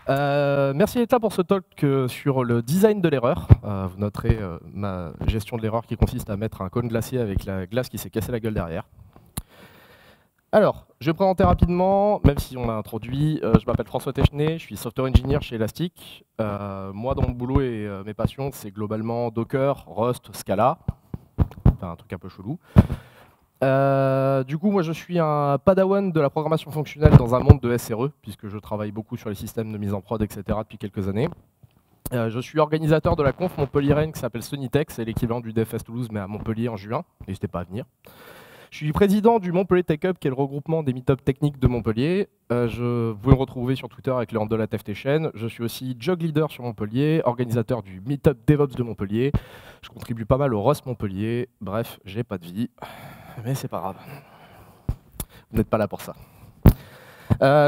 Merci Etta pour ce talk sur le design de l'erreur. Vous noterez ma gestion de l'erreur qui consiste à mettre un cône glacé avec la glace qui s'est cassé la gueule derrière. Alors, je vais me présenter rapidement, même si on m'a introduit. Je m'appelle François Technet, je suis software engineer chez Elastic. Moi, dans mon boulot et mes passions, c'est globalement Docker, Rust, Scala. Enfin, un truc un peu chelou. Du coup, moi, je suis un padawan de la programmation fonctionnelle dans un monde de SRE, puisque je travaille beaucoup sur les systèmes de mise en prod, etc. depuis quelques années. Je suis organisateur de la conf montpelliéraine qui s'appelle Sonitex, c'est l'équivalent du DevFest Toulouse, mais à Montpellier en juin. N'hésitez pas à venir. Je suis président du Montpellier Tech Hub, qui est le regroupement des meet-up techniques de Montpellier. Vous pouvez me retrouver sur Twitter avec le handle @ftchain. Je suis aussi Jog Leader sur Montpellier, organisateur du Meetup DevOps de Montpellier. Je contribue pas mal au Rust Montpellier. Bref, j'ai pas de vie, mais c'est pas grave. Vous n'êtes pas là pour ça.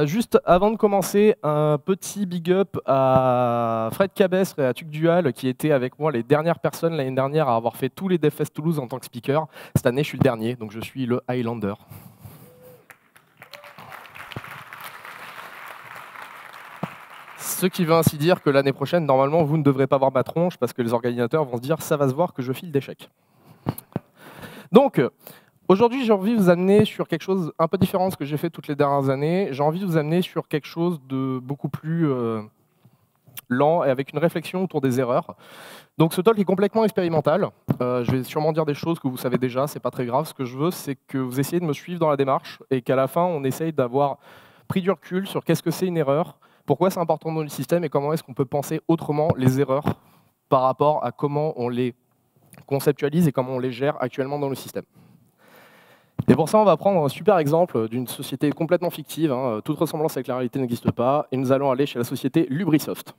Juste avant de commencer, un petit big up à Fred Cabestre et à Tuc Dual qui étaient avec moi les dernières personnes l'année dernière à avoir fait tous les DevFest Toulouse en tant que speaker. Cette année, je suis le dernier, donc je suis le Highlander. Ce qui veut ainsi dire que l'année prochaine, normalement, vous ne devrez pas voir ma tronche parce que les organisateurs vont se dire « ça va se voir que je file des chèques ». Donc, aujourd'hui, j'ai envie de vous amener sur quelque chose un peu différent de ce que j'ai fait toutes les dernières années. J'ai envie de vous amener sur quelque chose de beaucoup plus lent et avec une réflexion autour des erreurs. Donc ce talk est complètement expérimental. Je vais sûrement dire des choses que vous savez déjà, c'est pas très grave. Ce que je veux, c'est que vous essayez de me suivre dans la démarche et qu'à la fin, on essaye d'avoir pris du recul sur qu'est-ce que c'est une erreur, pourquoi c'est important dans le système et comment est-ce qu'on peut penser autrement les erreurs par rapport à comment on les conceptualise et comment on les gère actuellement dans le système. Et pour ça, on va prendre un super exemple d'une société complètement fictive. Toute ressemblance avec la réalité n'existe pas. Et nous allons aller chez la société Lubrisoft.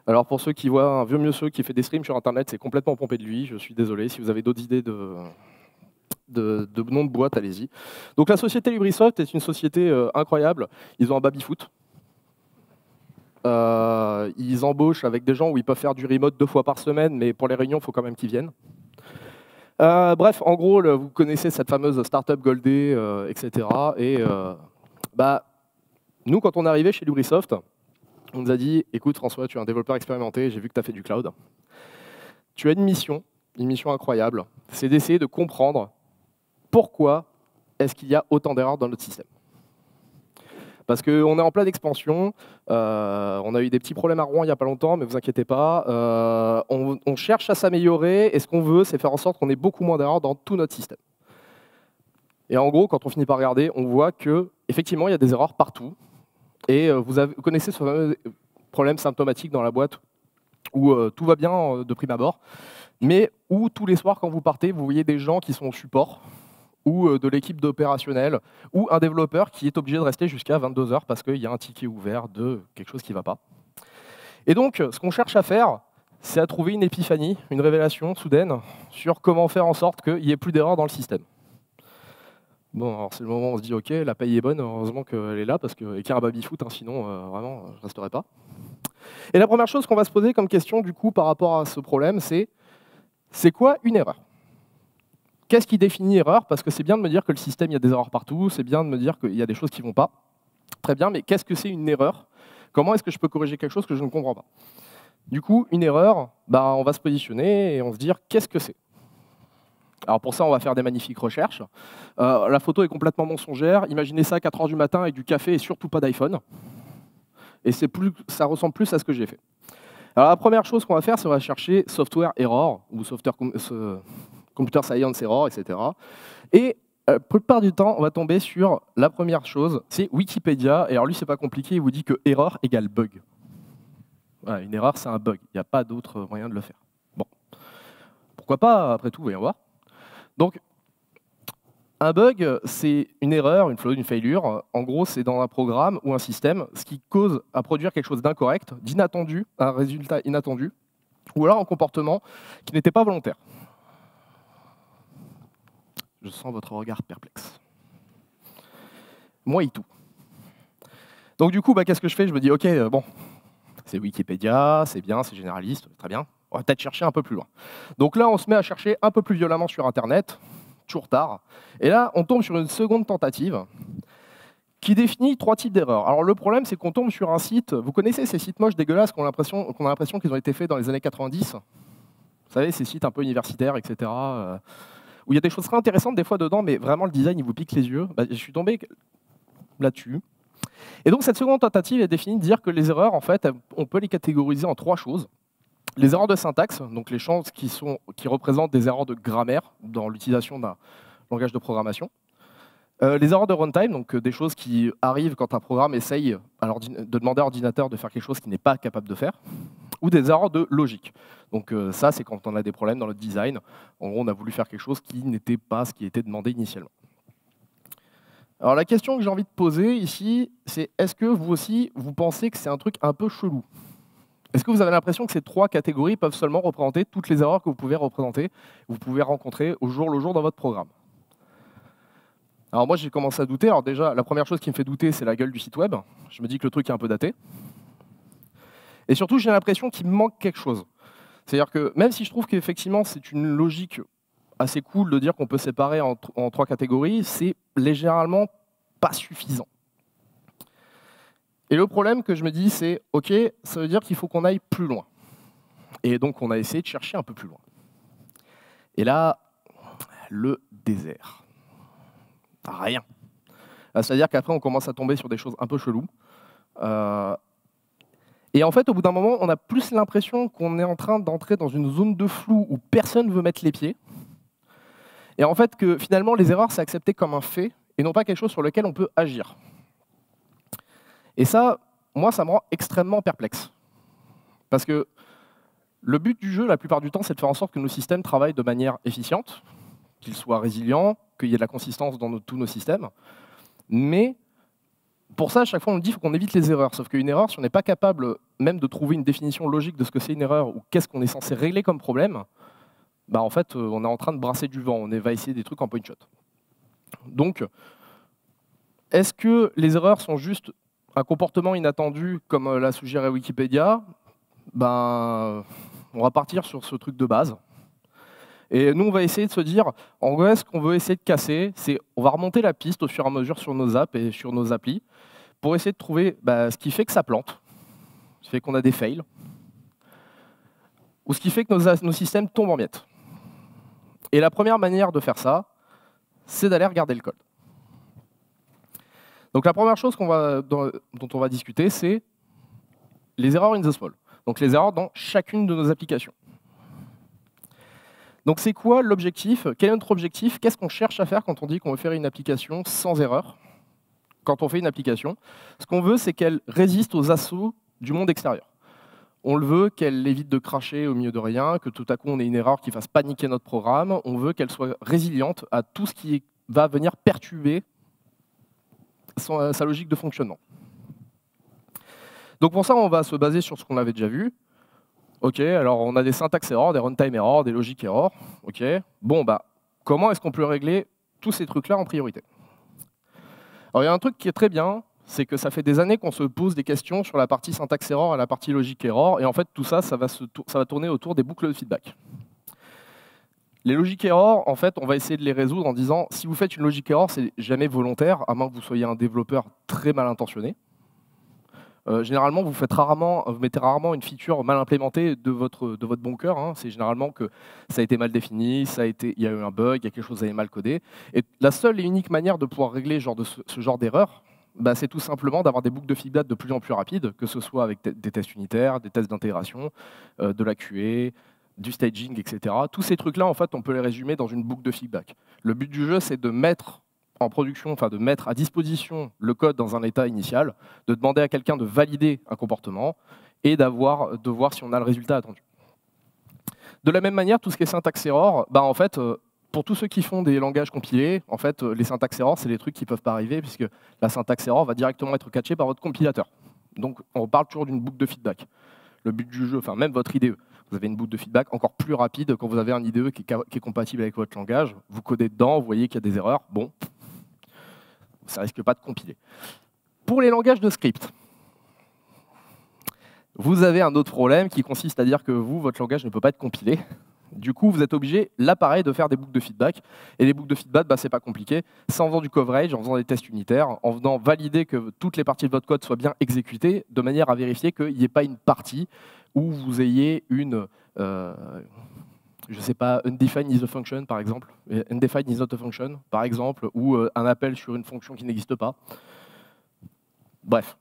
Alors pour ceux qui voient un vieux monsieur qui fait des streams sur Internet, c'est complètement pompé de lui. Je suis désolé. Si vous avez d'autres idées de noms de boîte, allez-y. Donc la société Lubrisoft est une société incroyable. Ils ont un baby-foot. Ils embauchent avec des gens où ils peuvent faire du remote 2 fois par semaine, mais pour les réunions, il faut quand même qu'ils viennent. Bref, en gros, vous connaissez cette fameuse startup Goldé, etc. Et nous, quand on est arrivé chez Lubrisoft, on nous a dit « Écoute François, tu es un développeur expérimenté, j'ai vu que tu as fait du cloud. Tu as une mission incroyable, c'est d'essayer de comprendre pourquoi est-ce qu'il y a autant d'erreurs dans notre système. » Parce qu'on est en pleine expansion, on a eu des petits problèmes à Rouen il n'y a pas longtemps, mais vous inquiétez pas, on cherche à s'améliorer, et ce qu'on veut, c'est faire en sorte qu'on ait beaucoup moins d'erreurs dans tout notre système. Et en gros, quand on finit par regarder, on voit qu'effectivement, il y a des erreurs partout, et vous connaissez ce fameux problème symptomatique dans la boîte, où tout va bien de prime abord, mais où tous les soirs, quand vous partez, vous voyez des gens qui sont au support, ou de l'équipe d'opérationnel, ou un développeur qui est obligé de rester jusqu'à 22 h parce qu'il y a un ticket ouvert de quelque chose qui ne va pas. Et donc, ce qu'on cherche à faire, c'est à trouver une épiphanie, une révélation soudaine sur comment faire en sorte qu'il n'y ait plus d'erreurs dans le système. Bon, alors c'est le moment où on se dit, ok, la paye est bonne, heureusement qu'elle est là, parce qu'il y a un baby-foot, sinon, vraiment, je ne resterai pas. Et la première chose qu'on va se poser comme question, du coup, par rapport à ce problème, c'est quoi une erreur ? Qu'est-ce qui définit erreur? Parce que c'est bien de me dire que le système, il y a des erreurs partout, c'est bien de me dire qu'il y a des choses qui ne vont pas. Très bien, mais qu'est-ce que c'est une erreur? Comment est-ce que je peux corriger quelque chose que je ne comprends pas? Du coup, une erreur, on va se positionner et on va se dire qu'est-ce que c'est? Alors pour ça, on va faire des magnifiques recherches. La photo est complètement mensongère. Imaginez ça à 4 h du matin avec du café et surtout pas d'iPhone. Et ça ressemble plus à ce que j'ai fait. Alors la première chose qu'on va faire, c'est qu'on va chercher software error ou computer science error, etc. Et la plupart du temps, on va tomber sur la première chose, c'est Wikipédia. Et alors lui, c'est pas compliqué, il vous dit que erreur égale bug. Voilà, une erreur, c'est un bug. Il n'y a pas d'autre moyen de le faire. Bon, pourquoi pas, après tout, voyons voir. Donc, un bug, c'est une erreur, une failure. En gros, c'est dans un programme ou un système, ce qui cause à produire quelque chose d'incorrect, d'inattendu, un résultat inattendu, ou alors un comportement qui n'était pas volontaire. Je sens votre regard perplexe. Moi et tout. Donc du coup, qu'est-ce que je fais? Je me dis, ok, bon, c'est Wikipédia, c'est bien, c'est généraliste, très bien. On va peut-être chercher un peu plus loin. Donc là, on se met à chercher un peu plus violemment sur Internet, toujours tard. Et là, on tombe sur une seconde tentative qui définit 3 types d'erreurs. Alors le problème, c'est qu'on tombe sur un site, vous connaissez ces sites moches dégueulasses qu'on a l'impression qu'ils ont été faits dans les années 90 ? Vous savez, ces sites un peu universitaires, etc., où il y a des choses très intéressantes des fois dedans, mais vraiment le design, il vous pique les yeux. Bah, je suis tombé là-dessus. Et donc cette seconde tentative est définie de dire que les erreurs, en fait, on peut les catégoriser en 3 choses. Les erreurs de syntaxe, donc les chances qui représentent des erreurs de grammaire dans l'utilisation d'un langage de programmation. Les erreurs de runtime, donc des choses qui arrivent quand un programme essaye de demander à l'ordinateur de faire quelque chose qu'il n'est pas capable de faire, ou des erreurs de logique. Donc ça, c'est quand on a des problèmes dans le design. En gros, on a voulu faire quelque chose qui n'était pas ce qui était demandé initialement. Alors la question que j'ai envie de poser ici, c'est est-ce que vous aussi, vous pensez que c'est un truc un peu chelou ? Est-ce que vous avez l'impression que ces 3 catégories peuvent seulement représenter toutes les erreurs que vous pouvez rencontrer au jour le jour dans votre programme ? Alors moi, j'ai commencé à douter. Alors déjà, la première chose qui me fait douter, c'est la gueule du site web. Je me dis que le truc est un peu daté. Et surtout, j'ai l'impression qu'il me manque quelque chose. C'est-à-dire que même si je trouve qu'effectivement, c'est une logique assez cool de dire qu'on peut séparer en 3 catégories, c'est légèrement pas suffisant. Et le problème que je me dis, c'est OK, ça veut dire qu'il faut qu'on aille plus loin. Et donc, on a essayé de chercher un peu plus loin. Et là, le désert. Rien. C'est-à-dire qu'après, on commence à tomber sur des choses un peu cheloues. Et en fait, au bout d'un moment, on a plus l'impression qu'on est en train d'entrer dans une zone de flou où personne ne veut mettre les pieds. Et en fait, que finalement, les erreurs, c'est accepté comme un fait et non pas quelque chose sur lequel on peut agir. Et ça, moi, ça me rend extrêmement perplexe. Parce que le but du jeu, la plupart du temps, c'est de faire en sorte que nos systèmes travaillent de manière efficiente, qu'ils soient résilients, qu'il y ait de la consistance dans tous nos systèmes. Mais pour ça, à chaque fois, on le dit, il faut qu'on évite les erreurs. Sauf qu'une erreur, si on n'est pas capable même de trouver une définition logique de ce que c'est une erreur ou qu'est-ce qu'on est censé régler comme problème, bah en fait, on est en train de brasser du vent. On va essayer des trucs en point shot. Donc, est-ce que les erreurs sont juste un comportement inattendu, comme l'a suggéré Wikipédia ? Ben, on va partir sur ce truc de base. Et nous, on va essayer de se dire, en gros, ce qu'on veut essayer de casser, c'est on va remonter la piste au fur et à mesure sur nos apps et sur nos applis pour essayer de trouver ce qui fait que ça plante, ce qui fait qu'on a des fails, ou ce qui fait que nos systèmes tombent en miettes. Et la première manière de faire ça, c'est d'aller regarder le code. Donc la première chose dont on va discuter, c'est les erreurs in the small. Donc les erreurs dans chacune de nos applications. Donc c'est quoi l'objectif ? Quel est notre objectif ? Qu'est-ce qu'on cherche à faire quand on dit qu'on veut faire une application sans erreur ? Quand on fait une application, ce qu'on veut, c'est qu'elle résiste aux assauts du monde extérieur. On le veut qu'elle évite de cracher au milieu de rien, que tout à coup on ait une erreur qui fasse paniquer notre programme. On veut qu'elle soit résiliente à tout ce qui va venir perturber sa logique de fonctionnement. Donc pour ça, on va se baser sur ce qu'on avait déjà vu. OK, alors on a des syntax errors, des runtime errors, des logic errors. OK, bon, comment est-ce qu'on peut régler tous ces trucs-là en priorité ? Alors il y a un truc qui est très bien, c'est que ça fait des années qu'on se pose des questions sur la partie syntax error et la partie logic error, et en fait tout ça, ça va tourner autour des boucles de feedback. Les logic errors, en fait, on va essayer de les résoudre en disant, si vous faites une logic error, c'est jamais volontaire, à moins que vous soyez un développeur très mal intentionné. Généralement, vous mettez rarement une feature mal implémentée de votre bon cœur. Hein. C'est généralement que ça a été mal défini, il y a eu un bug, il y a quelque chose qui est mal codé. Et la seule et unique manière de pouvoir régler ce genre d'erreur, c'est tout simplement d'avoir des boucles de feedback de plus en plus rapides, que ce soit avec des tests unitaires, des tests d'intégration, de la QA, du staging, etc. Tous ces trucs-là, en fait, on peut les résumer dans une boucle de feedback. Le but du jeu, c'est de mettre en production, de mettre à disposition le code dans un état initial, de demander à quelqu'un de valider un comportement et de voir si on a le résultat attendu. De la même manière, tout ce qui est syntax error, en fait, pour tous ceux qui font des langages compilés, en fait, les syntax error, c'est des trucs qui ne peuvent pas arriver puisque la syntax error va directement être catchée par votre compilateur. Donc, on parle toujours d'une boucle de feedback. Le but du jeu, même votre IDE, vous avez une boucle de feedback encore plus rapide quand vous avez un IDE qui est compatible avec votre langage. Vous codez dedans, vous voyez qu'il y a des erreurs. Bon, ça risque pas de compiler. Pour les langages de script, vous avez un autre problème qui consiste à dire que votre langage ne peut pas être compilé. Du coup, vous êtes obligé, là pareil, de faire des boucles de feedback. Et les boucles de feedback, c'est pas compliqué. C'est en faisant du coverage, en faisant des tests unitaires, en venant valider que toutes les parties de votre code soient bien exécutées, de manière à vérifier qu'il n'y ait pas une partie où vous ayez une, je sais pas, undefined is a function, par exemple, undefined is not a function, par exemple, ou un appel sur une fonction qui n'existe pas. Bref.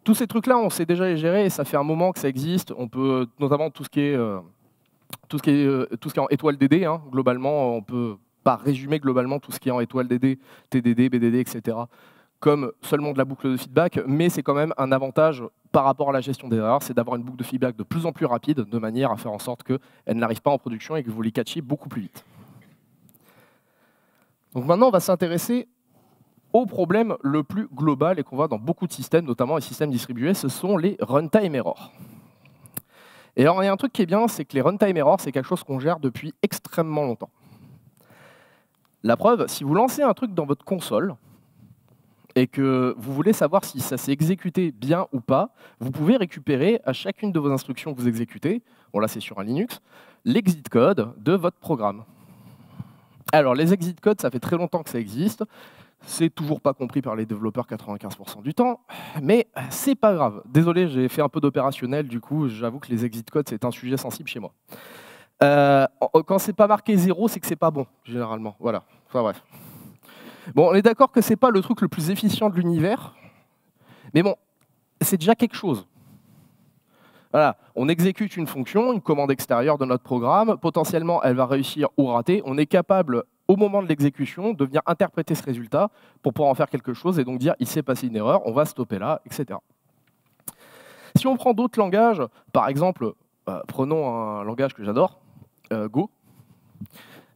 Tous ces trucs-là, on sait déjà les gérer et ça fait un moment que ça existe. On peut, notamment tout ce qui est en étoile DD, hein, globalement, on ne peut pas résumer globalement tout ce qui est en étoile DD, TDD, BDD, etc., comme seulement de la boucle de feedback, mais c'est quand même un avantage par rapport à la gestion des erreurs, c'est d'avoir une boucle de feedback de plus en plus rapide, de manière à faire en sorte qu'elle n'arrive pas en production et que vous les catchiez beaucoup plus vite. Donc maintenant, on va s'intéresser au problème le plus global et qu'on voit dans beaucoup de systèmes, notamment les systèmes distribués, ce sont les runtime errors. Et alors, il y a un truc qui est bien, c'est que les runtime errors, c'est quelque chose qu'on gère depuis extrêmement longtemps. La preuve, si vous lancez un truc dans votre console et que vous voulez savoir si ça s'est exécuté bien ou pas, vous pouvez récupérer à chacune de vos instructions que vous exécutez, bon là c'est sur un Linux, l'exit code de votre programme. Alors, les exit codes, ça fait très longtemps que ça existe. C'est toujours pas compris par les développeurs 95% du temps, mais c'est pas grave. Désolé, j'ai fait un peu d'opérationnel, du coup, j'avoue que les exit codes, c'est un sujet sensible chez moi. Quand c'est pas marqué 0, c'est que c'est pas bon, généralement. Voilà. Enfin bref. Bon, on est d'accord que c'est pas le truc le plus efficient de l'univers, mais bon, c'est déjà quelque chose. Voilà, on exécute une fonction, une commande extérieure de notre programme, potentiellement elle va réussir ou rater, on est capable, au moment de l'exécution, de venir interpréter ce résultat pour pouvoir en faire quelque chose et donc dire il s'est passé une erreur, on va stopper là, etc. Si on prend d'autres langages, par exemple, prenons un langage que j'adore, Go,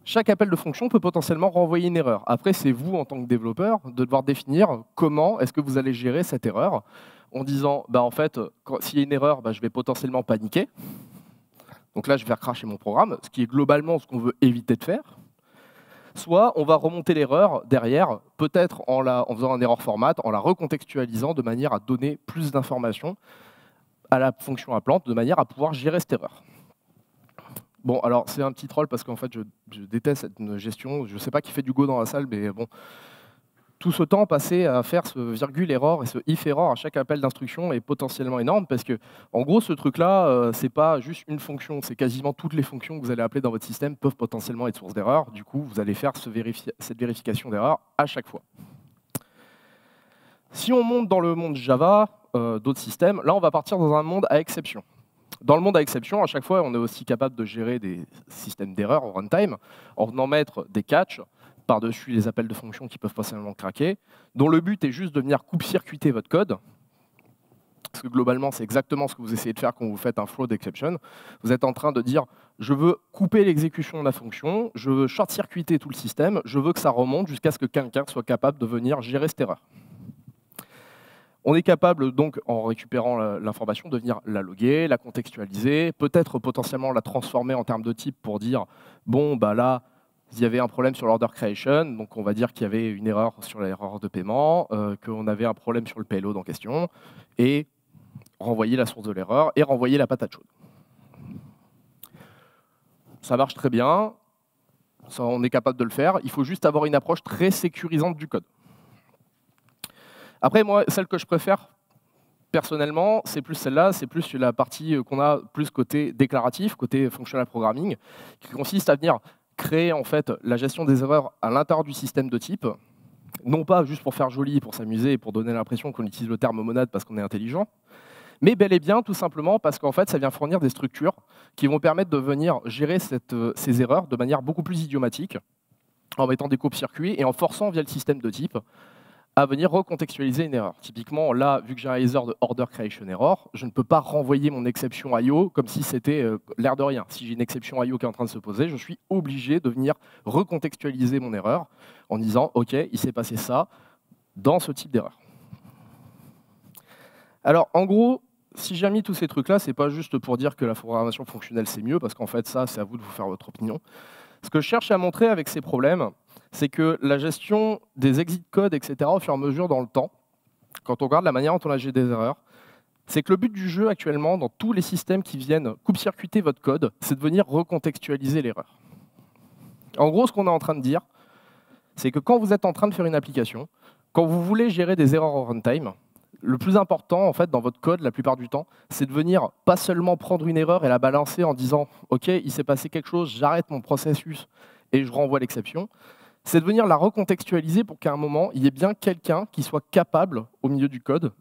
chaque appel de fonction peut potentiellement renvoyer une erreur. Après, c'est vous, en tant que développeur, de devoir définir comment est-ce que vous allez gérer cette erreur, en disant, en fait, s'il y a une erreur, je vais potentiellement paniquer. Donc là, je vais faire crasher mon programme, ce qui est globalement ce qu'on veut éviter de faire. Soit on va remonter l'erreur derrière, peut-être en faisant un error format, en la recontextualisant de manière à donner plus d'informations à la fonction appelante, de manière à pouvoir gérer cette erreur. Bon, alors c'est un petit troll parce qu'en fait, je déteste cette gestion. Je ne sais pas qui fait du Go dans la salle, mais bon. Tout ce temps passé à faire ce virgule error et ce if error à chaque appel d'instruction est potentiellement énorme parce que, en gros, ce truc-là, c'est pas juste une fonction, c'est quasiment toutes les fonctions que vous allez appeler dans votre système peuvent potentiellement être source d'erreur. Du coup, vous allez faire cette vérification d'erreur à chaque fois. Si on monte dans le monde Java, d'autres systèmes, là, on va partir dans un monde à exception. Dans le monde à exception, à chaque fois, on est aussi capable de gérer des systèmes d'erreur en runtime en venant mettre des catchs par-dessus les appels de fonctions qui peuvent potentiellement craquer, dont le but est juste de venir coupe-circuiter votre code. Parce que globalement, c'est exactement ce que vous essayez de faire quand vous faites un flow exception. Vous êtes en train de dire, je veux couper l'exécution de la fonction, je veux short-circuiter tout le système, je veux que ça remonte jusqu'à ce que quelqu'un soit capable de venir gérer cette erreur. On est capable, donc, en récupérant l'information, de venir la loguer, la contextualiser, peut-être potentiellement la transformer en termes de type pour dire, bon, là, il y avait un problème sur l'order creation, donc on va dire qu'il y avait une erreur sur l'erreur de paiement, qu'on avait un problème sur le payload en question, et renvoyer la source de l'erreur et renvoyer la patate chaude. Ça marche très bien, ça, on est capable de le faire, il faut juste avoir une approche très sécurisante du code. Après, moi, celle que je préfère, personnellement, c'est plus celle-là, c'est plus la partie qu'on a plus côté déclaratif, côté functional programming, qui consiste à venir créer en fait la gestion des erreurs à l'intérieur du système de type, non pas juste pour faire joli, pour s'amuser et pour donner l'impression qu'on utilise le terme monade parce qu'on est intelligent, mais bel et bien tout simplement parce qu'en fait ça vient fournir des structures qui vont permettre de venir gérer ces erreurs de manière beaucoup plus idiomatique, en mettant des coupes-circuits et en forçant via le système de type à venir recontextualiser une erreur. Typiquement, là, vu que j'ai un user de order creation error, je ne peux pas renvoyer mon exception IO comme si c'était l'air de rien. Si j'ai une exception IO qui est en train de se poser, je suis obligé de venir recontextualiser mon erreur en disant « Ok, il s'est passé ça dans ce type d'erreur ». Alors, en gros, si j'ai mis tous ces trucs-là, ce n'est pas juste pour dire que la programmation fonctionnelle, c'est mieux, parce qu'en fait, ça, c'est à vous de vous faire votre opinion. Ce que je cherche à montrer avec ces problèmes, c'est que la gestion des exit codes, etc., au fur et à mesure dans le temps, quand on regarde la manière dont on a géré des erreurs, c'est que le but du jeu actuellement, dans tous les systèmes qui viennent coupe-circuiter votre code, c'est de venir recontextualiser l'erreur. En gros, ce qu'on est en train de dire, c'est que quand vous êtes en train de faire une application, quand vous voulez gérer des erreurs en runtime, le plus important, en fait, dans votre code, la plupart du temps, c'est de venir pas seulement prendre une erreur et la balancer en disant « Ok, il s'est passé quelque chose, j'arrête mon processus et je renvoie l'exception », c'est de venir la recontextualiser pour qu'à un moment, il y ait bien quelqu'un qui soit capable, au milieu du code,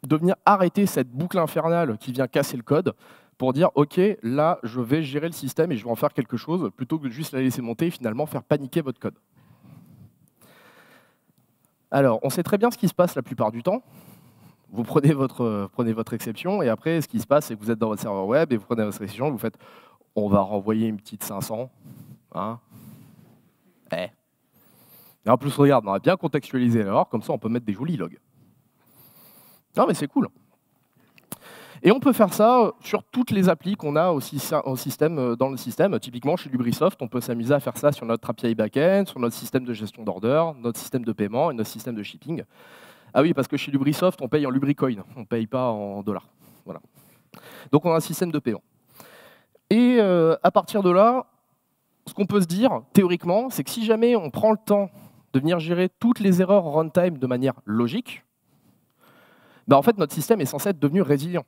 de venir arrêter cette boucle infernale qui vient casser le code pour dire « Ok, là, je vais gérer le système et je vais en faire quelque chose », plutôt que de juste la laisser monter et finalement faire paniquer votre code. Alors, on sait très bien ce qui se passe la plupart du temps. Vous prenez votre exception, et après, ce qui se passe, c'est que vous êtes dans votre serveur web, et vous prenez votre exception, vous faites « on va renvoyer une petite 500 hein. ». Et en plus, regarde, on a bien contextualisé l'erreur, comme ça, on peut mettre des jolis logs. Non, mais c'est cool. Et on peut faire ça sur toutes les applis qu'on a dans le système. Typiquement, chez Lubrisoft, on peut s'amuser à faire ça sur notre API backend, sur notre système de gestion d'order, notre système de paiement et notre système de shipping. Ah oui, parce que chez Lubrisoft, on paye en Lubricoin, on ne paye pas en dollars. Voilà. Donc on a un système de paiement. Et à partir de là, ce qu'on peut se dire, théoriquement, c'est que si jamais on prend le temps de venir gérer toutes les erreurs en runtime de manière logique, en fait, notre système est censé être devenu résilient.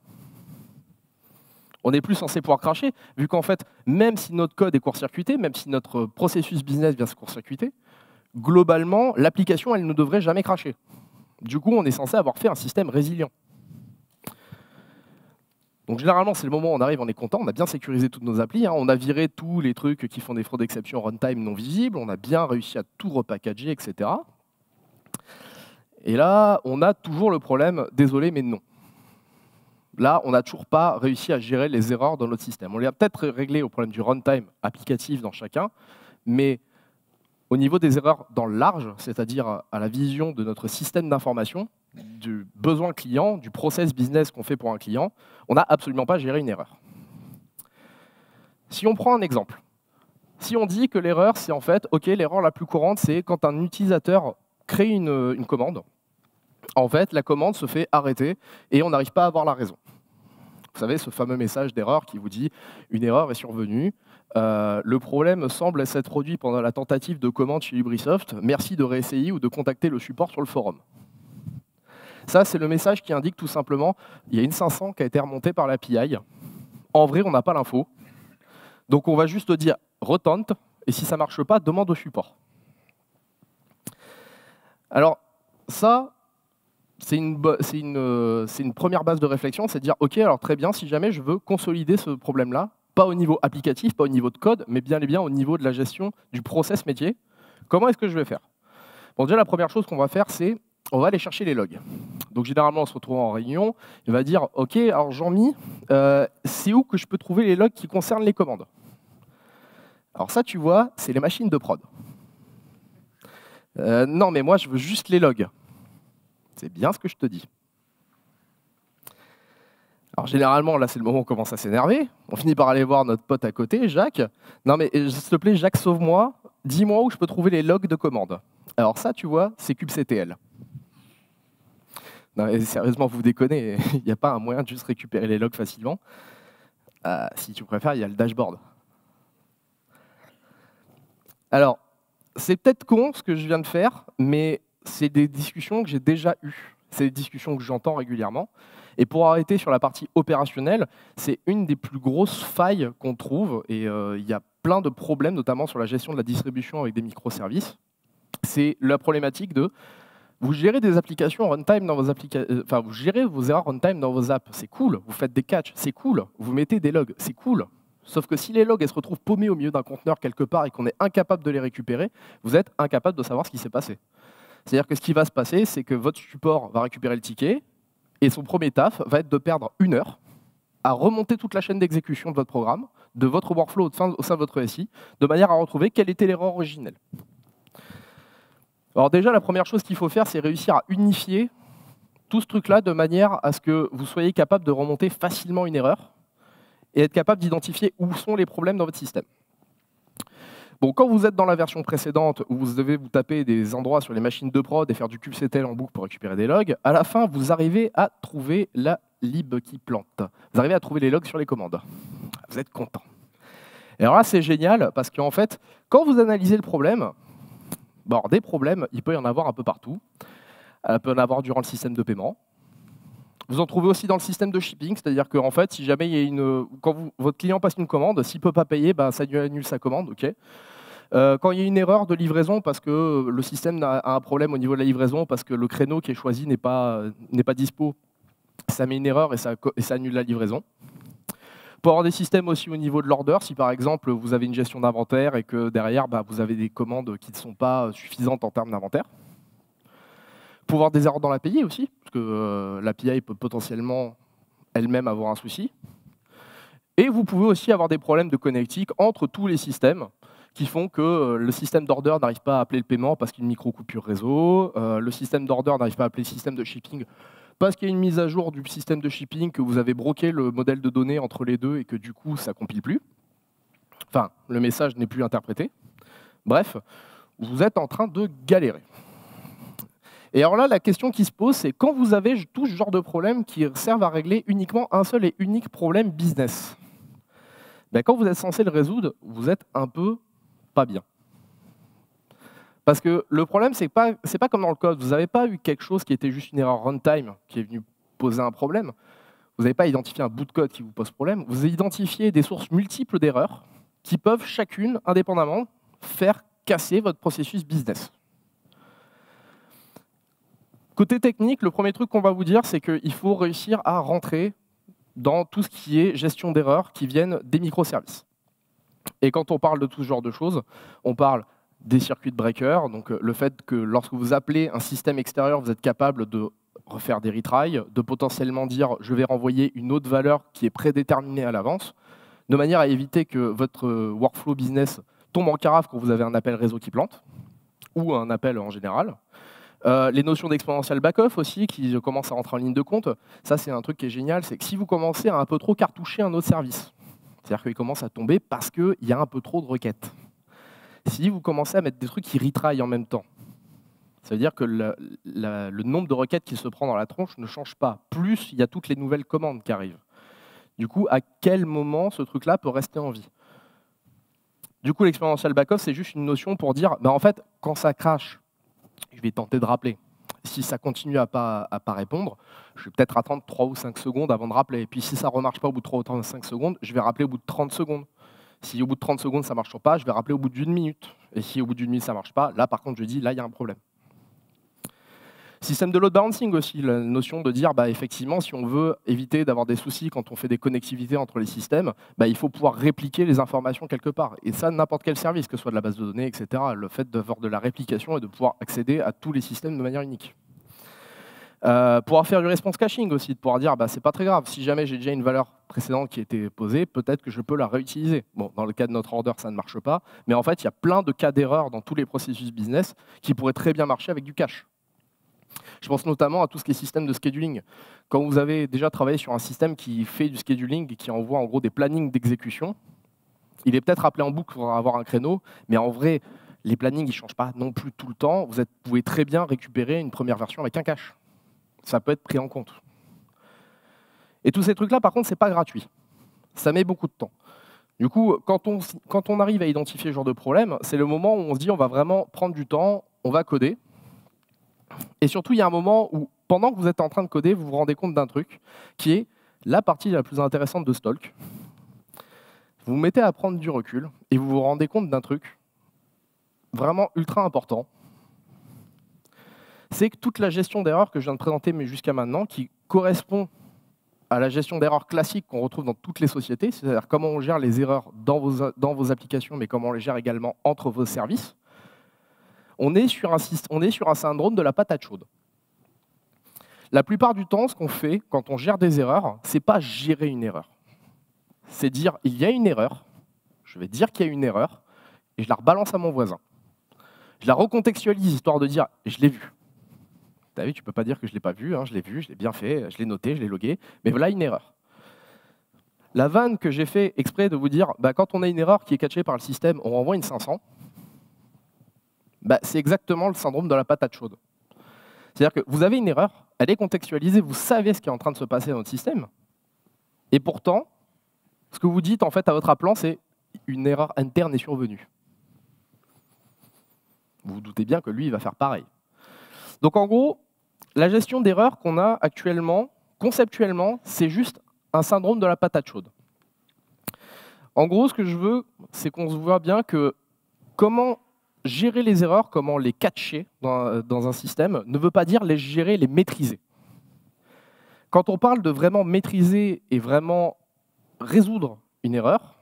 On n'est plus censé pouvoir cracher, vu qu'en fait, même si notre code est court-circuité, même si notre processus business vient se court-circuiter, globalement, l'application, elle ne devrait jamais cracher. Du coup, on est censé avoir fait un système résilient. Donc généralement, c'est le moment où on arrive, on est content, on a bien sécurisé toutes nos applis, on a viré tous les trucs qui font des fraudes d'exception runtime non visibles, on a bien réussi à tout repackager, etc. Et là, on a toujours le problème, désolé, mais non. Là, on n'a toujours pas réussi à gérer les erreurs dans notre système. On les a peut-être réglé au problème du runtime applicatif dans chacun, mais au niveau des erreurs dans le large, c'est-à-dire à la vision de notre système d'information, du besoin client, du process business qu'on fait pour un client, on n'a absolument pas géré une erreur. Si on prend un exemple, si on dit que l'erreur, c'est en fait, OK, l'erreur la plus courante, c'est quand un utilisateur crée une commande, en fait, la commande se fait arrêter et on n'arrive pas à avoir la raison. Vous savez, ce fameux message d'erreur qui vous dit « une erreur est survenue, le problème semble s'être produit pendant la tentative de commande chez Lubrisoft, merci de réessayer ou de contacter le support sur le forum ». Ça, c'est le message qui indique tout simplement il y a une 500 qui a été remontée par l'API. En vrai, on n'a pas l'info. Donc, on va juste dire « retente » et si ça ne marche pas, demande au support. Alors, ça, c'est une première base de réflexion, c'est de dire « Ok, alors très bien, si jamais je veux consolider ce problème-là, pas au niveau applicatif, pas au niveau de code, mais bien et bien au niveau de la gestion du process métier, comment est-ce que je vais faire ?» Bon, déjà, la première chose qu'on va faire, c'est on va aller chercher les logs. Donc généralement, on se retrouve en réunion, il va dire « Ok, alors Jean-Mi, c'est où que je peux trouver les logs qui concernent les commandes ?» Alors ça, tu vois, c'est les machines de prod. Non, mais moi, je veux juste les logs. C'est bien ce que je te dis. Alors généralement, là, c'est le moment où on commence à s'énerver. On finit par aller voir notre pote à côté, Jacques. Non, mais s'il te plaît, Jacques, sauve-moi. Dis-moi où je peux trouver les logs de commande. Alors ça, tu vois, c'est kubectl. Non, mais sérieusement, vous déconnez. Il n'y a pas un moyen de juste récupérer les logs facilement. Si tu préfères, il y a le dashboard. Alors, c'est peut-être con ce que je viens de faire, mais c'est des discussions que j'ai déjà eues. C'est des discussions que j'entends régulièrement. Et pour arrêter sur la partie opérationnelle, c'est une des plus grosses failles qu'on trouve. Et il y a plein de problèmes, notamment sur la gestion de la distribution avec des microservices. C'est la problématique de vous gérez des applications runtime dans vos applications, enfin vous gérez vos erreurs runtime dans vos apps, c'est cool. Vous faites des catchs, c'est cool. Vous mettez des logs, c'est cool. Sauf que si les logs elles se retrouvent paumés au milieu d'un conteneur quelque part et qu'on est incapable de les récupérer, vous êtes incapable de savoir ce qui s'est passé. C'est-à-dire que ce qui va se passer, c'est que votre support va récupérer le ticket et son premier taf va être de perdre 1 heure à remonter toute la chaîne d'exécution de votre programme, de votre workflow au sein de votre SI, de manière à retrouver quelle était l'erreur originelle. Alors déjà, la première chose qu'il faut faire, c'est réussir à unifier tout ce truc-là de manière à ce que vous soyez capable de remonter facilement une erreur et être capable d'identifier où sont les problèmes dans votre système. Bon, quand vous êtes dans la version précédente où vous devez vous taper des endroits sur les machines de prod et faire du kubectl en boucle pour récupérer des logs, à la fin, vous arrivez à trouver la lib qui plante. Vous arrivez à trouver les logs sur les commandes. Vous êtes content. Et alors là, c'est génial parce qu'en fait, quand vous analysez le problème, bon, des problèmes, il peut y en avoir un peu partout. Il peut y en avoir durant le système de paiement. Vous en trouvez aussi dans le système de shipping, c'est-à-dire que en fait, si jamais il y a quand votre client passe une commande, s'il ne peut pas payer, ben, ça lui annule sa commande. Okay. Quand il y a une erreur de livraison parce que le système a un problème au niveau de la livraison, parce que le créneau qui est choisi n'est pas dispo, ça met une erreur et ça annule la livraison. Pour avoir des systèmes aussi au niveau de l'order, si par exemple vous avez une gestion d'inventaire et que derrière bah, vous avez des commandes qui ne sont pas suffisantes en termes d'inventaire. Pour avoir des erreurs dans l'API aussi, parce que l'API peut potentiellement elle-même avoir un souci. Et vous pouvez aussi avoir des problèmes de connectique entre tous les systèmes qui font que le système d'order n'arrive pas à appeler le paiement parce qu'il y a une micro-coupure réseau, le système d'order n'arrive pas à appeler le système de shipping parce qu'il y a une mise à jour du système de shipping, que vous avez broqué le modèle de données entre les deux et que du coup ça ne compile plus. Enfin, le message n'est plus interprété. Bref, vous êtes en train de galérer. Et alors là, la question qui se pose, c'est quand vous avez tout ce genre de problèmes qui servent à régler uniquement un seul et unique problème business, ben quand vous êtes censé le résoudre, vous êtes un peu pas bien. Parce que le problème, c'est pas comme dans le code. Vous n'avez pas eu quelque chose qui était juste une erreur runtime qui est venue poser un problème. Vous n'avez pas identifié un bout de code qui vous pose problème. Vous avez identifié des sources multiples d'erreurs qui peuvent chacune, indépendamment, faire casser votre processus business. Côté technique, le premier truc qu'on va vous dire, c'est qu'il faut réussir à rentrer dans tout ce qui est gestion d'erreurs qui viennent des microservices. Et quand on parle de tout ce genre de choses, on parle des circuits de breakers, donc le fait que lorsque vous appelez un système extérieur, vous êtes capable de refaire des retries, de potentiellement dire je vais renvoyer une autre valeur qui est prédéterminée à l'avance, de manière à éviter que votre workflow business tombe en carafe quand vous avez un appel réseau qui plante, ou un appel en général. Les notions d'exponential back-off aussi, qui commencent à rentrer en ligne de compte, ça c'est un truc qui est génial, c'est que si vous commencez à un peu trop cartoucher un autre service, c'est-à-dire qu'il commence à tomber parce qu'il y a un peu trop de requêtes. Si vous commencez à mettre des trucs qui retraillent en même temps, ça veut dire que le nombre de requêtes qui se prend dans la tronche ne change pas. Plus, il y a toutes les nouvelles commandes qui arrivent. Du coup, à quel moment ce truc-là peut rester en vie? Du coup, l'exponential back-off, c'est juste une notion pour dire, bah, en fait, quand ça crache, je vais tenter de rappeler. Si ça continue à pas répondre, je vais peut-être attendre 3 ou 5 secondes avant de rappeler. Et puis si ça ne remarche pas au bout de 3 ou 5 secondes, je vais rappeler au bout de 30 secondes. Si au bout de 30 secondes, ça ne marche pas, je vais rappeler au bout d'une minute. Et si au bout d'une minute, ça ne marche pas, là, par contre, je dis, là, il y a un problème. Système de load balancing aussi, la notion de dire, bah, effectivement, si on veut éviter d'avoir des soucis quand on fait des connectivités entre les systèmes, bah, il faut pouvoir répliquer les informations quelque part. Et ça, n'importe quel service, que ce soit de la base de données, etc., le fait d'avoir de la réplication et de pouvoir accéder à tous les systèmes de manière unique. Pouvoir faire du response caching aussi, de pouvoir dire bah, c'est pas très grave, si jamais j'ai déjà une valeur précédente qui a été posée, peut-être que je peux la réutiliser. Bon, dans le cas de notre order, ça ne marche pas, mais en fait, il y a plein de cas d'erreur dans tous les processus business qui pourraient très bien marcher avec du cache. Je pense notamment à tout ce qui est système de scheduling. Quand vous avez déjà travaillé sur un système qui fait du scheduling et qui envoie en gros des plannings d'exécution, il est peut-être appelé en boucle pour avoir un créneau, mais en vrai, les plannings ne changent pas non plus tout le temps. Vous pouvez très bien récupérer une première version avec un cache. Ça peut être pris en compte. Et tous ces trucs-là, par contre, ce n'est pas gratuit. Ça met beaucoup de temps. Du coup, quand on arrive à identifier ce genre de problème, c'est le moment où on se dit on va vraiment prendre du temps, on va coder. Et surtout, il y a un moment où, pendant que vous êtes en train de coder, vous vous rendez compte d'un truc qui est la partie la plus intéressante de Stalk. Vous vous mettez à prendre du recul et vous vous rendez compte d'un truc vraiment ultra important. C'est que toute la gestion d'erreurs que je viens de présenter mais jusqu'à maintenant, qui correspond à la gestion d'erreurs classique qu'on retrouve dans toutes les sociétés, c'est-à-dire comment on gère les erreurs dans vos applications, mais comment on les gère également entre vos services, on est sur un syndrome de la patate chaude. La plupart du temps, ce qu'on fait quand on gère des erreurs, ce n'est pas gérer une erreur. C'est dire, il y a une erreur, je vais dire qu'il y a une erreur, et je la rebalance à mon voisin. Je la recontextualise, histoire de dire, je l'ai vue. Tu as vu, tu ne peux pas dire que je ne l'ai pas vu, hein, je l'ai vu, je l'ai bien fait, je l'ai noté, je l'ai logué, mais voilà une erreur. La vanne que j'ai fait exprès de vous dire, bah, quand on a une erreur qui est catchée par le système, on renvoie une 500, bah, c'est exactement le syndrome de la patate chaude. C'est-à-dire que vous avez une erreur, elle est contextualisée, vous savez ce qui est en train de se passer dans votre système, et pourtant, ce que vous dites en fait à votre appelant, c'est une erreur interne est survenue. Vous vous doutez bien que lui, il va faire pareil. Donc en gros, la gestion d'erreurs qu'on a actuellement, conceptuellement, c'est juste un syndrome de la patate chaude. En gros, ce que je veux, c'est qu'on se voit bien que comment gérer les erreurs, comment les catcher dans un système, ne veut pas dire les gérer, les maîtriser. Quand on parle de vraiment maîtriser et vraiment résoudre une erreur,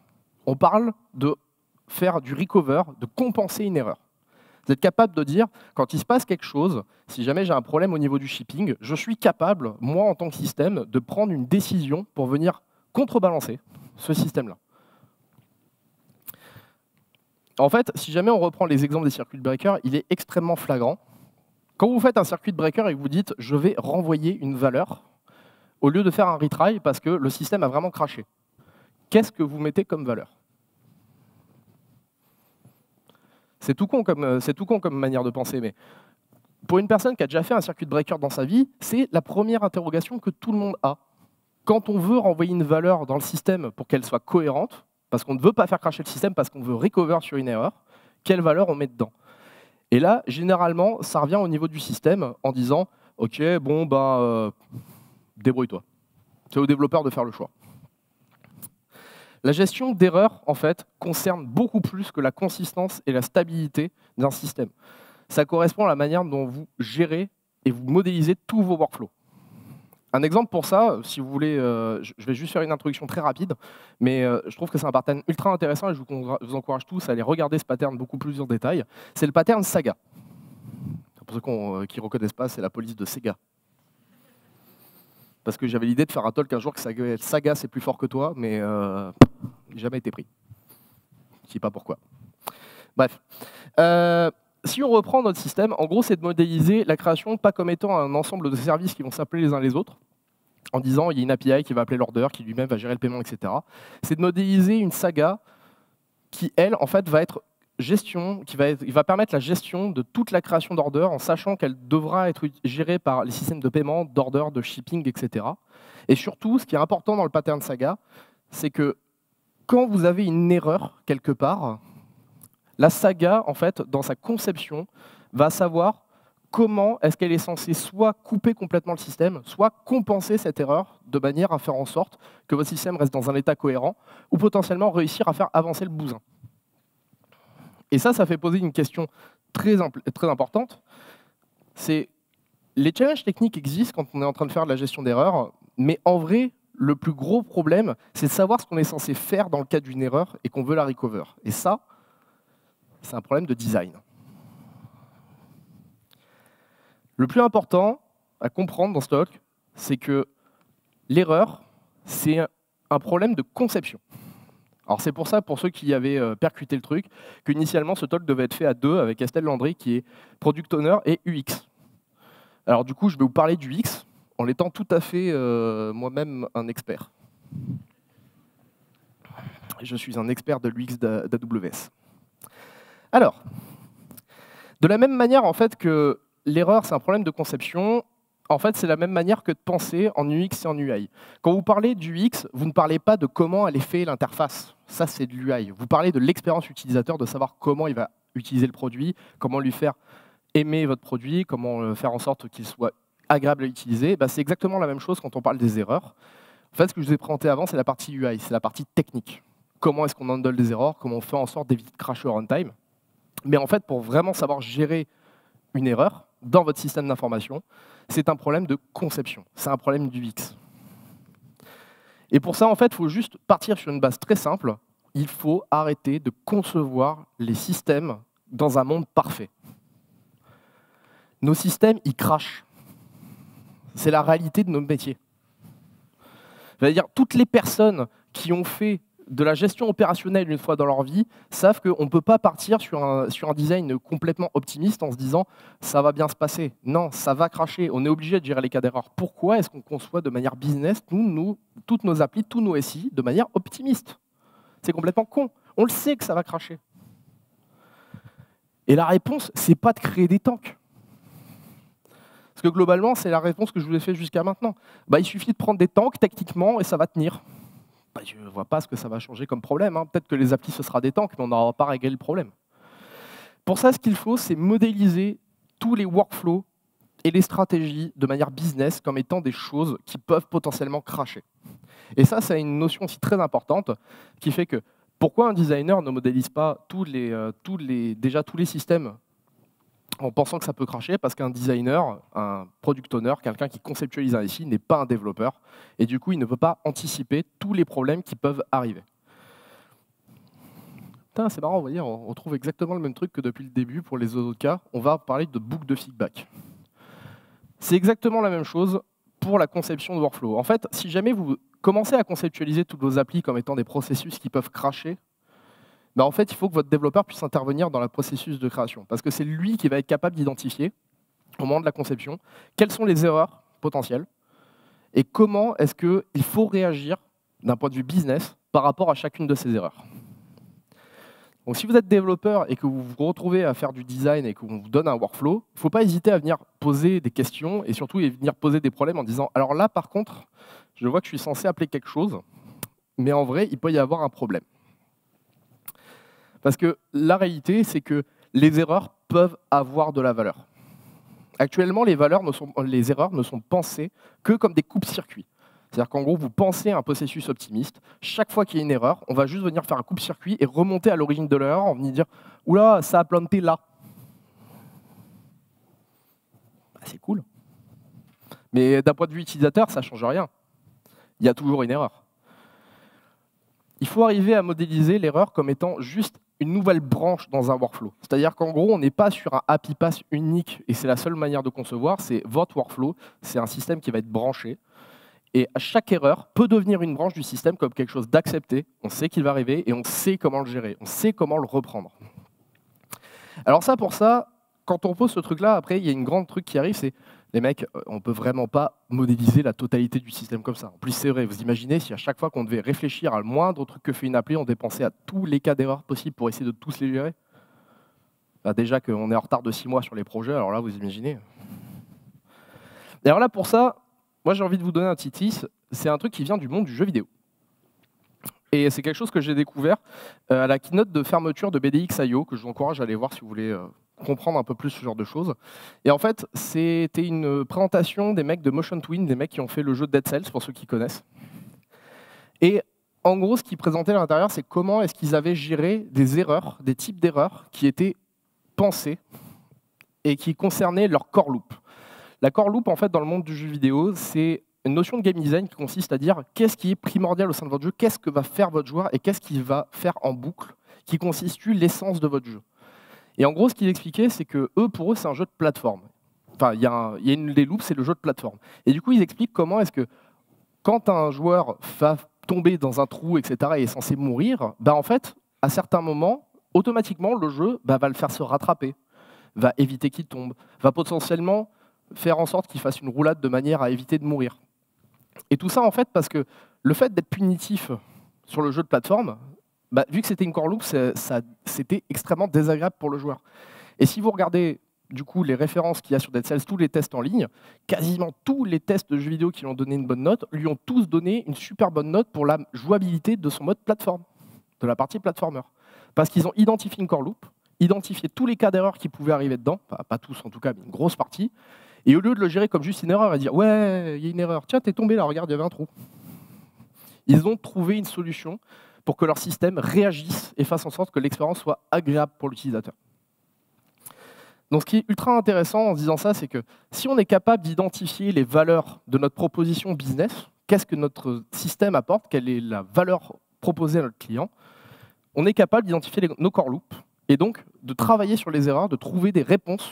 on parle de faire du recover, de compenser une erreur. Vous êtes capable de dire, quand il se passe quelque chose, si jamais j'ai un problème au niveau du shipping, je suis capable, moi en tant que système, de prendre une décision pour venir contrebalancer ce système-là. En fait, si jamais on reprend les exemples des circuit breakers, il est extrêmement flagrant. Quand vous faites un circuit breaker et que vous dites « je vais renvoyer une valeur », au lieu de faire un retry parce que le système a vraiment craché, qu'est-ce que vous mettez comme valeur? C'est tout con comme manière de penser, mais pour une personne qui a déjà fait un circuit breaker dans sa vie, c'est la première interrogation que tout le monde a. Quand on veut renvoyer une valeur dans le système pour qu'elle soit cohérente, parce qu'on ne veut pas faire cracher le système, parce qu'on veut recover sur une erreur, quelle valeur on met dedans? Et là, généralement, ça revient au niveau du système en disant « Ok, bon, débrouille-toi. » C'est au développeur de faire le choix. La gestion d'erreurs, en fait, concerne beaucoup plus que la consistance et la stabilité d'un système. Ça correspond à la manière dont vous gérez et vous modélisez tous vos workflows. Un exemple pour ça, si vous voulez, je vais juste faire une introduction très rapide, mais je trouve que c'est un pattern ultra intéressant et je vous encourage tous à aller regarder ce pattern beaucoup plus en détail. C'est le pattern Saga. Pour ceux qui ne reconnaissent pas, c'est la police de Sega. Parce que j'avais l'idée de faire un talk un jour que Saga c'est plus fort que toi, mais j'ai jamais été pris. Je ne sais pas pourquoi. Bref. Si on reprend notre système, en gros, c'est de modéliser la création pas comme étant un ensemble de services qui vont s'appeler les uns les autres, en disant il y a une API qui va appeler l'order, qui lui-même va gérer le paiement, etc. C'est de modéliser une saga qui, elle, en fait, va être gestion, il va permettre la gestion de toute la création d'order en sachant qu'elle devra être gérée par les systèmes de paiement, d'order, de shipping, etc. Et surtout, ce qui est important dans le pattern saga, c'est que quand vous avez une erreur quelque part, la saga, en fait, dans sa conception, va savoir comment est-ce qu'elle est censée soit couper complètement le système, soit compenser cette erreur de manière à faire en sorte que votre système reste dans un état cohérent, ou potentiellement réussir à faire avancer le bousin. Et ça fait poser une question très importante. C'est les challenges techniques existent quand on est en train de faire de la gestion d'erreurs, mais en vrai, le plus gros problème, c'est de savoir ce qu'on est censé faire dans le cas d'une erreur et qu'on veut la recover. Et ça, c'est un problème de design. Le plus important à comprendre dans ce talk, c'est que l'erreur, c'est un problème de conception. Alors c'est pour ça, pour ceux qui avaient percuté le truc, qu'initialement ce talk devait être fait à deux avec Estelle Landry, qui est Product Owner et UX. Alors du coup, je vais vous parler du UX, en étant tout à fait moi-même un expert. Je suis un expert de l'UX d'AWS. Alors, de la même manière en fait que l'erreur, c'est un problème de conception, en fait, c'est la même manière que de penser en UX et en UI. Quand vous parlez du UX, vous ne parlez pas de comment elle est faite l'interface. Ça, c'est de l'UI. Vous parlez de l'expérience utilisateur, de savoir comment il va utiliser le produit, comment lui faire aimer votre produit, comment faire en sorte qu'il soit agréable à utiliser. C'est exactement la même chose quand on parle des erreurs. En fait, ce que je vous ai présenté avant, c'est la partie UI, c'est la partie technique. Comment est-ce qu'on handle des erreurs, comment on fait en sorte d'éviter de crasher au runtime. Mais en fait, pour vraiment savoir gérer une erreur dans votre système d'information, c'est un problème de conception, c'est un problème d'UX. Et pour ça, en fait, il faut juste partir sur une base très simple. Il faut arrêter de concevoir les systèmes dans un monde parfait. Nos systèmes, ils crachent. C'est la réalité de nos métiers. C'est-à-dire, toutes les personnes qui ont fait de la gestion opérationnelle une fois dans leur vie savent qu'on ne peut pas partir sur un design complètement optimiste en se disant « ça va bien se passer ». Non, ça va cracher. On est obligé de gérer les cas d'erreur. Pourquoi est-ce qu'on conçoit de manière business toutes nos applis, tous nos SI, de manière optimiste? C'est complètement con. On le sait que ça va cracher. Et la réponse, c'est pas de créer des tanks. Parce que globalement, c'est la réponse que je vous ai faite jusqu'à maintenant. Bah, il suffit de prendre des tanks tactiquement et ça va tenir. Bah, je ne vois pas ce que ça va changer comme problème, hein. Peut-être que les applis, ce sera des tanks, mais on n'aura pas réglé le problème. Pour ça, ce qu'il faut, c'est modéliser tous les workflows et les stratégies de manière business comme étant des choses qui peuvent potentiellement crasher. Et ça, c'est une notion aussi très importante qui fait que pourquoi un designer ne modélise pas tous les systèmes en pensant que ça peut cracher? Parce qu'un designer, un product owner, quelqu'un qui conceptualise un SI n'est pas un développeur et du coup, il ne peut pas anticiper tous les problèmes qui peuvent arriver. C'est marrant, vous voyez, on trouve exactement le même truc que depuis le début pour les autres cas. On va parler de boucle de feedback. C'est exactement la même chose pour la conception de workflow. En fait, si jamais vous commencez à conceptualiser toutes vos applis comme étant des processus qui peuvent crasher, ben en fait, il faut que votre développeur puisse intervenir dans le processus de création. Parce que c'est lui qui va être capable d'identifier, au moment de la conception, quelles sont les erreurs potentielles et comment est-ce qu'il faut réagir d'un point de vue business par rapport à chacune de ces erreurs. Donc, si vous êtes développeur et que vous vous retrouvez à faire du design et qu'on vous donne un workflow, il ne faut pas hésiter à venir poser des questions et surtout à venir poser des problèmes en disant « Alors là, par contre, je vois que je suis censé appeler quelque chose, mais en vrai, il peut y avoir un problème. » Parce que la réalité, c'est que les erreurs peuvent avoir de la valeur. Actuellement, les erreurs ne sont pensées que comme des coupes-circuits. C'est-à-dire qu'en gros, vous pensez à un processus optimiste. Chaque fois qu'il y a une erreur, on va juste venir faire un coupe-circuit et remonter à l'origine de l'erreur en venant dire « Oula, ça a planté là. » C'est cool. Mais d'un point de vue utilisateur, ça ne change rien. Il y a toujours une erreur. Il faut arriver à modéliser l'erreur comme étant juste une nouvelle branche dans un workflow. C'est-à-dire qu'en gros, on n'est pas sur un happy path unique et c'est la seule manière de concevoir, c'est votre workflow, c'est un système qui va être branché. Et à chaque erreur peut devenir une branche du système comme quelque chose d'accepté. On sait qu'il va arriver et on sait comment le gérer, on sait comment le reprendre. Alors ça, pour ça, quand on pose ce truc-là, après, il y a une grande truc qui arrive, c'est les mecs, on ne peut vraiment pas modéliser la totalité du système comme ça. En plus, c'est vrai, vous imaginez si à chaque fois qu'on devait réfléchir à le moindre truc que fait une appli, on dépensait à tous les cas d'erreur possibles pour essayer de tous les gérer. Bah, déjà qu'on est en retard de 6 mois sur les projets, alors là, vous imaginez. Et alors là, pour ça, moi, j'ai envie de vous donner un petit tips. C'est un truc qui vient du monde du jeu vidéo. Et c'est quelque chose que j'ai découvert à la keynote de fermeture de BDX.io, que je vous encourage à aller voir si vous voulez comprendre un peu plus ce genre de choses. Et en fait, c'était une présentation des mecs de Motion Twin, des mecs qui ont fait le jeu Dead Cells, pour ceux qui connaissent. Et en gros, ce qu'ils présentaient à l'intérieur, c'est comment est-ce qu'ils avaient géré des erreurs, des types d'erreurs qui étaient pensées et qui concernaient leur core loop. La core loop, en fait, dans le monde du jeu vidéo, c'est une notion de game design qui consiste à dire qu'est-ce qui est primordial au sein de votre jeu, qu'est-ce que va faire votre joueur et qu'est-ce qu'il va faire en boucle, qui constitue l'essence de votre jeu. Et en gros, ce qu'ils expliquaient, c'est que pour eux, c'est un jeu de plateforme. Enfin, il y a une des loops, c'est le jeu de plateforme. Et du coup, ils expliquent comment est-ce que quand un joueur va tomber dans un trou, etc., et est censé mourir, bah, en fait, à certains moments, automatiquement, le jeu va le faire se rattraper, va éviter qu'il tombe, va potentiellement faire en sorte qu'il fasse une roulade de manière à éviter de mourir. Et tout ça, en fait, parce que le fait d'être punitif sur le jeu de plateforme, bah, vu que c'était une core loop, c'était extrêmement désagréable pour le joueur. Et si vous regardez du coup les références qu'il y a sur Dead Cells, tous les tests en ligne, quasiment tous les tests de jeux vidéo qui lui ont donné une bonne note, lui ont tous donné une super bonne note pour la jouabilité de son mode plateforme, de la partie platformer. Parce qu'ils ont identifié une core loop, identifié tous les cas d'erreur qui pouvaient arriver dedans, enfin, pas tous en tout cas, mais une grosse partie, et au lieu de le gérer comme juste une erreur et dire « Ouais, il y a une erreur, tiens, t'es tombé là, regarde, il y avait un trou », ils ont trouvé une solution pour que leur système réagisse et fasse en sorte que l'expérience soit agréable pour l'utilisateur. Donc ce qui est ultra intéressant en disant ça, c'est que si on est capable d'identifier les valeurs de notre proposition business, qu'est-ce que notre système apporte, quelle est la valeur proposée à notre client, on est capable d'identifier nos core loops et donc de travailler sur les erreurs, de trouver des réponses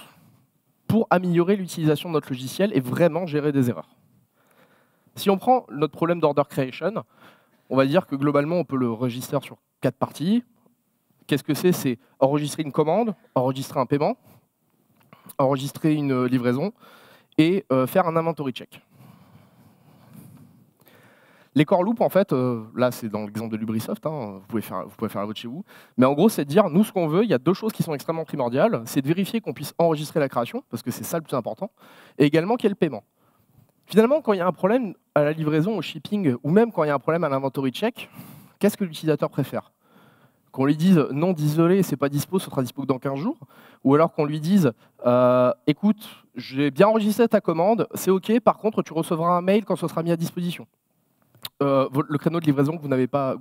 pour améliorer l'utilisation de notre logiciel et vraiment gérer des erreurs. Si on prend notre problème d'order creation, on va dire que globalement, on peut le registrer sur 4 parties. Qu'est-ce que c'est? C'est enregistrer une commande, enregistrer un paiement, enregistrer une livraison et faire un inventory check. Les core loops, en fait, là c'est dans l'exemple de Lubrisoft, hein, vous pouvez faire la vôtre chez vous, mais en gros c'est de dire, nous ce qu'on veut, il y a deux choses qui sont extrêmement primordiales, c'est de vérifier qu'on puisse enregistrer la création, parce que c'est ça le plus important, et également qu'il y ait le paiement. Finalement, quand il y a un problème à la livraison, au shipping, ou même quand il y a un problème à l'inventory check, qu'est-ce que l'utilisateur préfère? Qu'on lui dise non, désolé, c'est pas dispo, ce sera dispo que dans 15 jours, ou alors qu'on lui dise écoute, j'ai bien enregistré ta commande, c'est OK, par contre tu recevras un mail quand ce sera mis à disposition. Le créneau de livraison que vous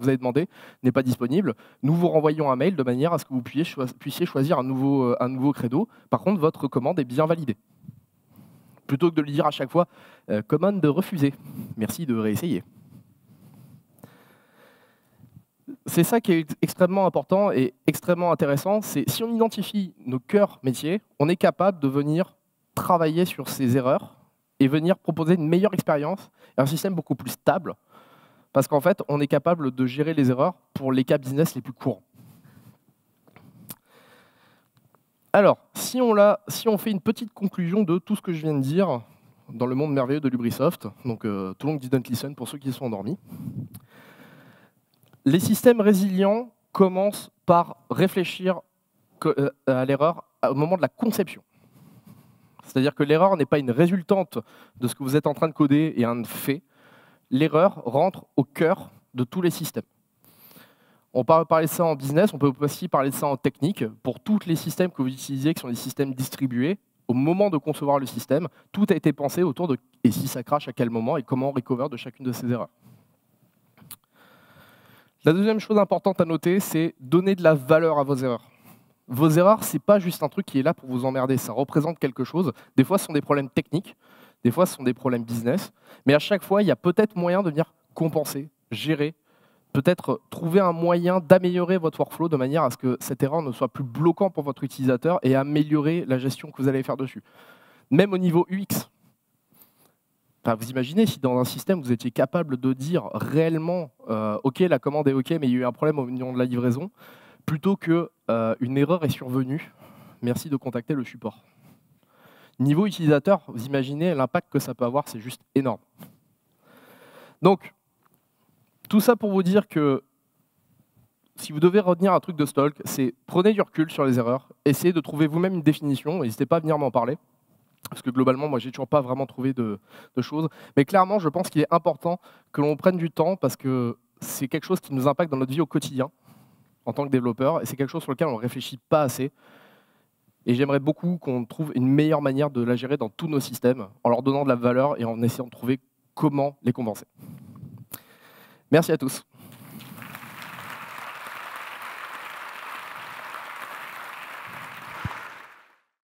avez demandé n'est pas disponible. Nous vous renvoyons un mail de manière à ce que vous puissiez choisir un nouveau créneau. Par contre, votre commande est bien validée. Plutôt que de lui dire à chaque fois commande de refuser. Merci de réessayer. C'est ça qui est extrêmement important et extrêmement intéressant, c'est si on identifie nos cœurs métiers, on est capable de venir travailler sur ces erreurs et venir proposer une meilleure expérience et un système beaucoup plus stable, parce qu'en fait, on est capable de gérer les erreurs pour les cas business les plus courants. Alors, si on fait une petite conclusion de tout ce que je viens de dire dans le monde merveilleux de Lubrisoft, donc Too long didn't listen pour ceux qui sont endormis, les systèmes résilients commencent par réfléchir à l'erreur au moment de la conception. C'est-à-dire que l'erreur n'est pas une résultante de ce que vous êtes en train de coder et un fait. L'erreur rentre au cœur de tous les systèmes. On peut parler de ça en business, on peut aussi parler de ça en technique. Pour tous les systèmes que vous utilisez, qui sont des systèmes distribués, au moment de concevoir le système, tout a été pensé autour de et si ça crache à quel moment et comment on recover de chacune de ces erreurs. La deuxième chose importante à noter, c'est donner de la valeur à vos erreurs. Vos erreurs, ce n'est pas juste un truc qui est là pour vous emmerder, ça représente quelque chose. Des fois, ce sont des problèmes techniques, des fois, ce sont des problèmes business, mais à chaque fois, il y a peut-être moyen de venir compenser, gérer, peut-être trouver un moyen d'améliorer votre workflow de manière à ce que cette erreur ne soit plus bloquant pour votre utilisateur et améliorer la gestion que vous allez faire dessus. Même au niveau UX. Enfin, vous imaginez si dans un système, vous étiez capable de dire réellement OK, la commande est OK, mais il y a eu un problème au moment de la livraison, plutôt qu'une erreur est survenue, merci de contacter le support. Niveau utilisateur, vous imaginez l'impact que ça peut avoir, c'est juste énorme. Donc, tout ça pour vous dire que si vous devez retenir un truc de Stalk, c'est prenez du recul sur les erreurs, essayez de trouver vous-même une définition, n'hésitez pas à venir m'en parler. Parce que globalement, moi, j'ai toujours pas vraiment trouvé de choses. Mais clairement, je pense qu'il est important que l'on prenne du temps parce que c'est quelque chose qui nous impacte dans notre vie au quotidien en tant que développeur et c'est quelque chose sur lequel on ne réfléchit pas assez. Et j'aimerais beaucoup qu'on trouve une meilleure manière de la gérer dans tous nos systèmes en leur donnant de la valeur et en essayant de trouver comment les compenser. Merci à tous.